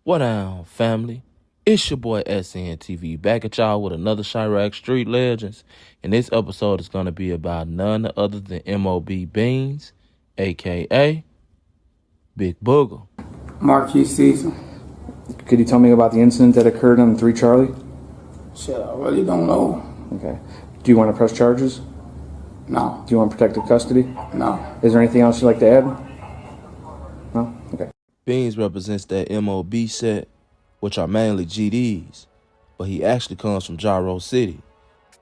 What down, family? It's your boy SNTV back at y'all with another Chiraq Street Legends. And this episode is going to be about none other than MOB Beans, a.k.a. Big Booger. Marquis Caesar. Could you tell me about the incident that occurred on 3 Charlie? Shit, I really don't know. Okay. Do you want to press charges? No. Do you want protective custody? No. Is there anything else you'd like to add? No? Okay. Beans represents that MOB set, which are mainly GDs, but he actually comes from Gyro City.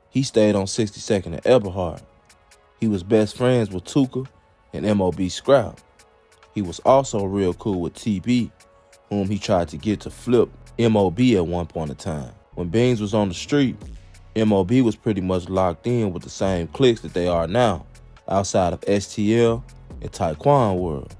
He stayed on 62nd and Eberhard. He was best friends with Tuka and MOB Scrap. He was also real cool with TB, whom he tried to get to flip MOB at one point in time. When Beans was on the street, MOB was pretty much locked in with the same cliques that they are now, outside of STL and Taekwon World.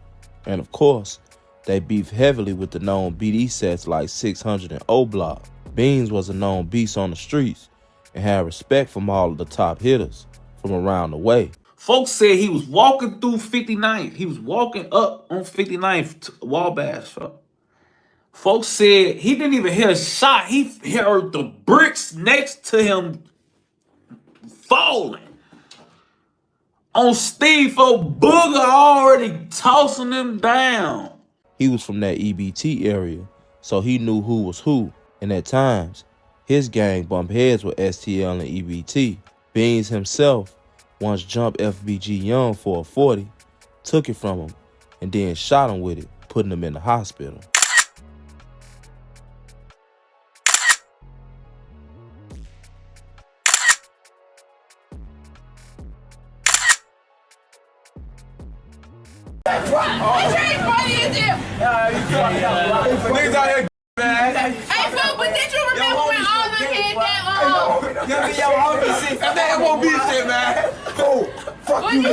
And of course, they beefed heavily with the known BD sets like 600 and O-Block. Beans was a known beast on the streets and had respect from all of the top hitters from around the way. Folks said he was walking through 59th. He was walking up on 59th to Wabash. Folks said he didn't even hear a shot. He heard the bricks next to him falling. On Steve Booger already tossing him down. He was from that EBT area, so he knew who was who. And at times, his gang bumped heads with STL and EBT. Beans himself once jumped FBG Young for a 40, took it from him, and then shot him with it, putting him in the hospital. Niggas out here, man. Hey, Phil, but did you remember when all the kids That won't be shit, man. Oh, fuck you, man.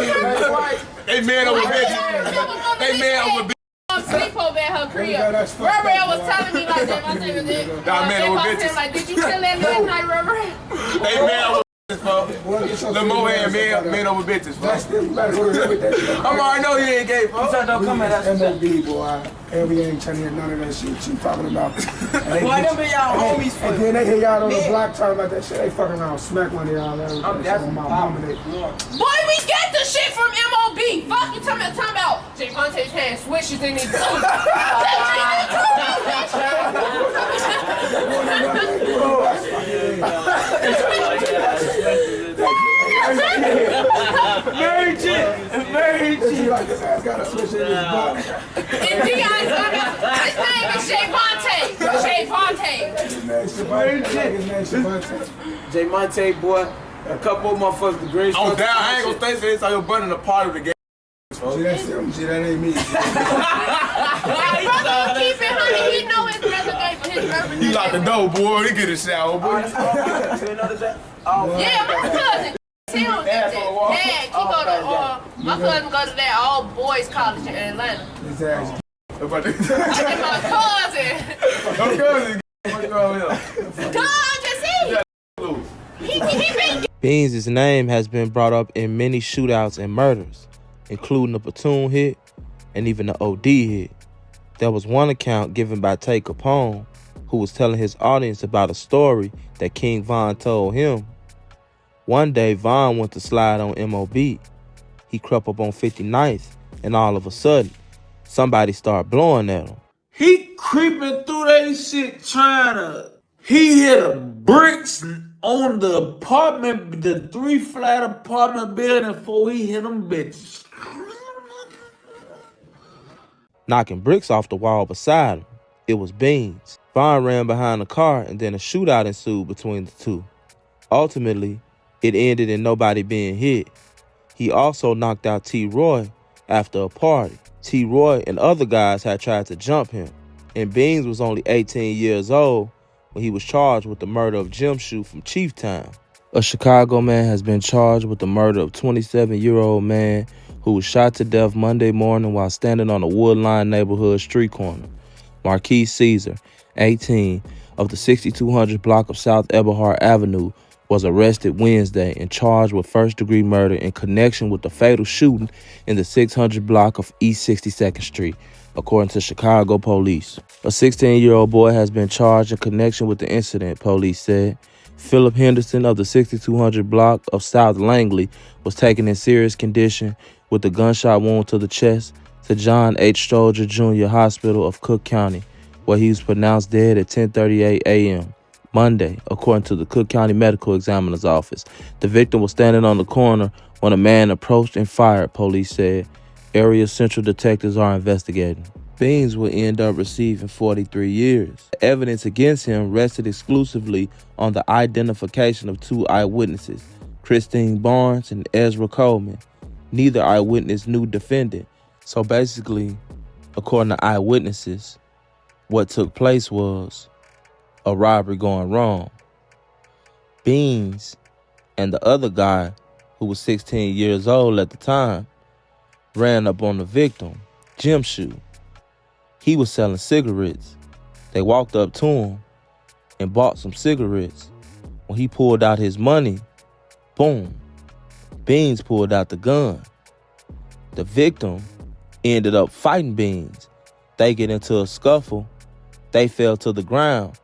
They man over bitches. They man over bitches. Sleep over at her crib. Rubber was telling me like that. My thing was it. Nah, man over bitches. Like, did you tell that last night, Rubber? They man over bitches, folks. The Mohan man over bitches, folks. I'm already know he ain't gay, folks. Don't come at us. MOB, boy. And we ain't trying to hear none of that shit you talking about. Boy, them be y'all homies for. And then they hear y'all on the block talking about that shit. They fucking around, smack one of y'all. That's my mama. Boy, we get the shit from MOB. Fuck you talking about J. Monte's had switches in his Very cheap. Like this ass got a switch in his butt. And D.I.'s his name is Shay Vontae. Shay Vontae. J. Monte, boy, a couple of motherfuckers, the greatest. Oh, damn, I ain't gonna stay for this. I was burning the party with the game. See, that ain't me. My brother keep it honey. He know his brother gave for his brother. You lock the door, boy. He get a shower, boy. Yeah, my cousin. He don't get that. Yeah, he go to my cousin go to that all boys college in Atlanta. His ass. I get my cousin. Don't go God, just he been. Beans' name has been brought up in many shootouts and murders, including the platoon hit and even the OD hit. There was one account given by Tay Capone, who was telling his audience about a story that King Von told him. One day, Von went to slide on MOB. He crept up on 59th, and all of a sudden, somebody started blowing at him. He creeping through that shit trying to. He hit the bricks on the apartment, the 3-flat apartment building before he hit them bitches. Knocking bricks off the wall beside him. It was Beans. Von ran behind the car, and then a shootout ensued between the two. Ultimately, it ended in nobody being hit. He also knocked out T-Roy after a party. T-Roy and other guys had tried to jump him, and Beans was only 18 years old when he was charged with the murder of Jim Shoe from Chieftown. A Chicago man has been charged with the murder of 27-year-old man who was shot to death Monday morning while standing on a Woodline neighborhood street corner. Marquis Caesar, 18, of the 6200 block of South Eberhard Avenue, was arrested Wednesday and charged with first-degree murder in connection with the fatal shooting in the 600 block of East 62nd Street. according to Chicago police. A 16-year-old boy has been charged in connection with the incident, police said. Philip Henderson of the 6200 block of South Langley was taken in serious condition with a gunshot wound to the chest to John H. Stroger Jr. Hospital of Cook County, where he was pronounced dead at 10:38 a.m. Monday, according to the Cook County Medical Examiner's Office. The victim was standing on the corner when a man approached and fired, police said. Area Central detectives are investigating. Beans will end up receiving 43 years. The evidence against him rested exclusively on the identification of two eyewitnesses, Christine Barnes and Ezra Coleman. Neither eyewitness knew defendant. So basically, according to eyewitnesses, what took place was a robbery going wrong. Beans and the other guy, who was 16 years old at the time, ran up on the victim, Jim Shoe. He was selling cigarettes. They walked up to him and bought some cigarettes. When he pulled out his money, boom, Beans pulled out the gun. The victim ended up fighting Beans. They get into a scuffle. They fell to the ground,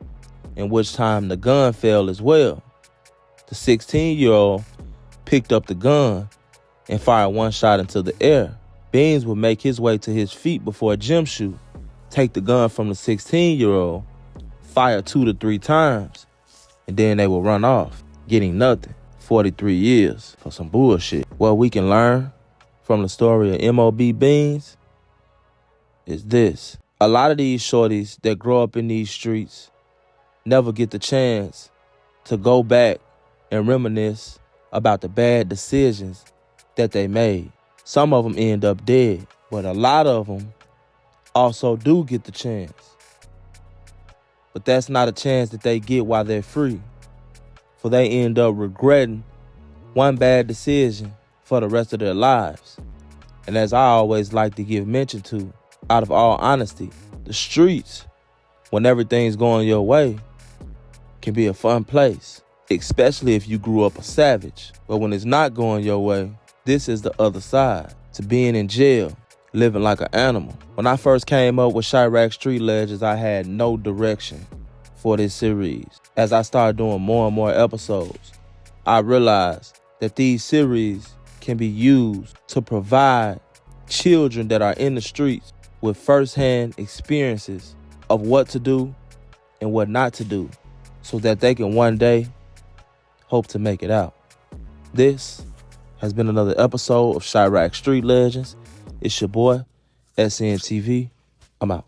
in which time the gun fell as well. The 16-year-old picked up the gun and fired one shot into the air. Beans would make his way to his feet before Jim Shoe take the gun from the 16-year-old, fire 2 to 3 times, and then they will run off, getting nothing. 43 years for some bullshit. What we can learn from the story of M.O.B. Beans is this. A lot of these shorties that grow up in these streets never get the chance to go back and reminisce about the bad decisions that they made. Some of them end up dead, but a lot of them also do get the chance. But that's not a chance that they get while they're free, for they end up regretting one bad decision for the rest of their lives. And as I always like to give mention to, out of all honesty, the streets, when everything's going your way, can be a fun place, especially if you grew up a savage. But when it's not going your way, this is the other side, to being in jail, living like an animal. When I first came up with Chiraq Street Legends, I had no direction for this series. As I started doing more and more episodes, I realized that these series can be used to provide children that are in the streets with firsthand experiences of what to do and what not to do, so that they can one day hope to make it out. This has been another episode of Chiraq Street Legends. It's your boy, SNTV. I'm out.